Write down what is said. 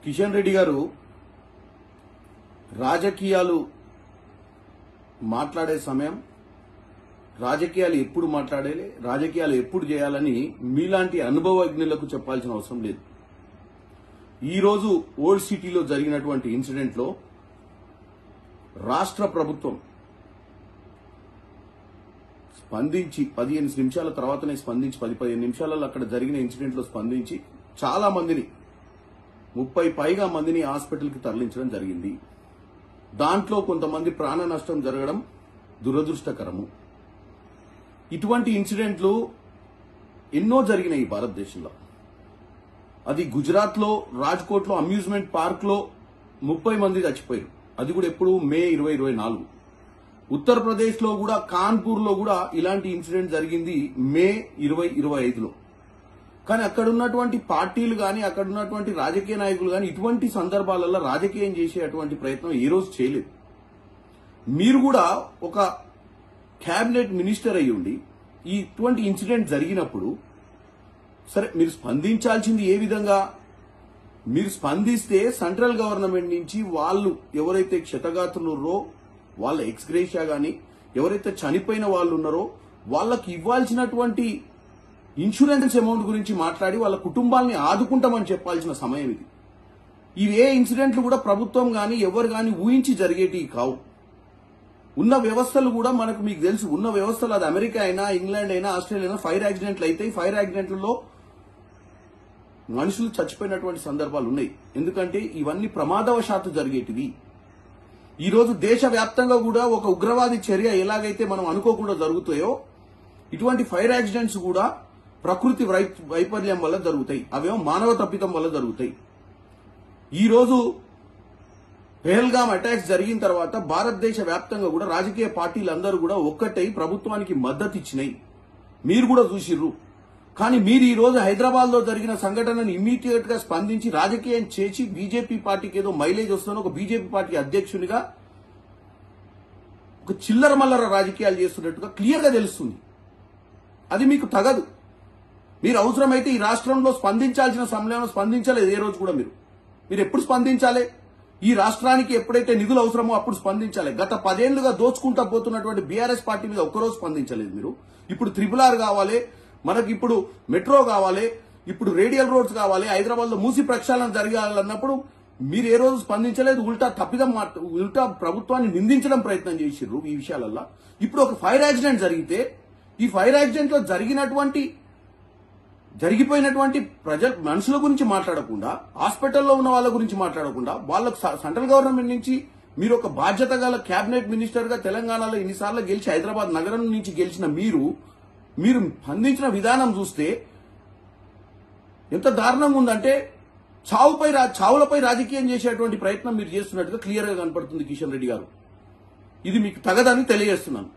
కిషన్ రెడ్డి గారు రాజకీయాలు మాట్లాడే సమయం, రాజకీయాలు ఎప్పుడు మాట్లాడాలి, రాజకీయాలు ఎప్పుడు చేయాలని మీలాంటి అనుభవజ్ఞులకు చెప్పాల్సిన అవసరం లేదు. ఈరోజు ఓల్డ్ సిటీలో జరిగినటువంటి ఇన్సిడెంట్లో రాష్ట్ర ప్రభుత్వం స్పందించి 15 నిమిషాల తర్వాతనే స్పందించి 10-15 నిమిషాలలో అక్కడ జరిగిన ఇన్సిడెంట్లో స్పందించి చాలా మందిని 30 పైగా మందిని హాస్పిటల్కి తరలించడం జరిగింది. దాంట్లో కొంతమంది ప్రాణ నష్టం జరగడం దురదృష్టకరము. ఇటువంటి ఇన్సిడెంట్లు ఎన్నో జరిగినాయి భారతదేశంలో. అది గుజరాత్లో రాజ్కోట్లో అమ్యూజ్మెంట్ పార్క్లో 30 మంది చచ్చిపోయారు. అది కూడా ఎప్పుడు మే 2024. ఉత్తరప్రదేశ్లో కూడా కాన్పూర్లో కూడా ఇలాంటి ఇన్సిడెంట్ జరిగింది మే 2025లో. కానీ అక్కడ ఉన్నటువంటి పార్టీలు కానీ అక్కడ ఉన్నటువంటి రాజకీయ నాయకులు కానీ ఇటువంటి సందర్భాలలో రాజకీయం చేసేటువంటి ప్రయత్నం ఏ రోజు చేయలేదు. మీరు కూడా ఒక క్యాబినెట్ మినిస్టర్ అయ్యి ఉండి ఇటువంటి ఇన్సిడెంట్ జరిగినప్పుడు సరే మీరు స్పందించాల్సింది ఏ విధంగా? మీరు స్పందిస్తే సెంట్రల్ గవర్నమెంట్ నుంచి వాళ్ళు ఎవరైతే క్షతగాత్రులున్నారో వాళ్ళ ఎక్స్గ్రేషియా గాని, ఎవరైతే చనిపోయిన వాళ్ళు ఉన్నారో వాళ్ళకి ఇవ్వాల్సినటువంటి ఇన్సూరెన్స్ అమౌంట్ గురించి మాట్లాడి వాళ్ళ కుటుంబాలని ఆదుకుంటామని చెప్పాల్సిన సమయం ఇది. ఇవే ఇన్సిడెంట్లు కూడా ప్రభుత్వం గాని ఎవరు గాని ఊహించి జరిగేటివి కావు. ఉన్న వ్యవస్థలు కూడా మీకు తెలుసు, ఉన్న వ్యవస్థలు అది అమెరికా అయినా, ఇంగ్లాండ్ అయినా, ఆస్ట్రేలియా అయినా ఫైర్ యాక్సిడెంట్లు అయితే ఫైర్ యాక్సిడెంట్లలో మనుషులు చచ్చిపోయినటువంటి సందర్భాలు ఉన్నాయి. ఎందుకంటే ఇవన్నీ ప్రమాదవశాత్తు జరిగేటివి. ఈ రోజు దేశవ్యాప్తంగా కూడా ఒక ఉగ్రవాది చర్య ఎలాగైతే మనం అనుకోకుండా జరుగుతాయో ఇటువంటి ఫైర్ యాక్సిడెంట్స్ కూడా ప్రకృతి వైఫల్యం వల్ల జరుగుతాయి. అవేమో మానవ తప్పిదం వల్ల జరుగుతాయి. ఈ రోజు పెహల్గాం అటాక్స్ జరిగిన తర్వాత భారతదేశ వ్యాప్తంగా కూడా రాజకీయ పార్టీలందరూ కూడా ఒక్కటై ప్రభుత్వానికి మద్దతు ఇచ్చినాయి. మీరు కూడా చూసిర్రు. కానీ మీరు ఈ రోజు హైదరాబాద్ లో జరిగిన సంఘటనను ఇమ్మీడియట్ గా స్పందించి రాజకీయం చేసి బీజేపీ పార్టీకి ఏదో మైలేజ్ వస్తుందని ఒక బీజేపీ పార్టీ అధ్యక్షునిగా ఒక చిల్లర మల్లర రాజకీయాలు చేస్తున్నట్టుగా క్లియర్ గా తెలుస్తుంది. అది మీకు తగదు. మీరు అవసరమైతే ఈ రాష్ట్రంలో స్పందించాల్సిన సమయంలో స్పందించలేదు. ఏ రోజు కూడా మీరు ఎప్పుడు స్పందించాలి? ఈ రాష్ట్రానికి ఎప్పుడైతే నిధులు అవసరమో అప్పుడు స్పందించాలి. గత 10 ఏళ్లుగా దోచుకుంటా పోతున్నటువంటి బీఆర్ఎస్ పార్టీ మీద ఒక్కరోజు స్పందించలేదు మీరు. ఇప్పుడు RRR కావాలి, మనకి ఇప్పుడు మెట్రో కావాలి, ఇప్పుడు రేడియల్ రోడ్స్ కావాలి, హైదరాబాద్ లో మూసి ప్రక్షాళన జరగాలన్నప్పుడు మీరు ఏ రోజు స్పందించలేదు. ఉల్టా ప్రభుత్వాన్ని నిందించడం ప్రయత్నం చేసిర్రు ఈ విషయాలల్లో. ఇప్పుడు ఒక ఫైర్ యాక్సిడెంట్ జరిగితే ఈ ఫైర్ యాక్సిడెంట్ లో జరిగిపోయినటువంటి మనుషుల గురించి మాట్లాడకుండా, హాస్పిటల్లో ఉన్న వాళ్ళ గురించి మాట్లాడకుండా, వాళ్ళకు సెంట్రల్ గవర్నమెంట్ నుంచి మీరు ఒక బాధ్యత గల క్యాబినెట్ మినిస్టర్ గా తెలంగాణలో ఇన్నిసార్లు గెలిచి హైదరాబాద్ నగరం నుంచి గెలిచిన మీరు స్పందించిన విధానం చూస్తే ఎంత దారుణంగా ఉందంటే చావులపై రాజకీయం చేసేటువంటి ప్రయత్నం మీరు చేస్తున్నట్టుగా క్లియర్ గా కనపడుతుంది కిషన్ రెడ్డి గారు. ఇది మీకు తగదని తెలియజేస్తున్నాను.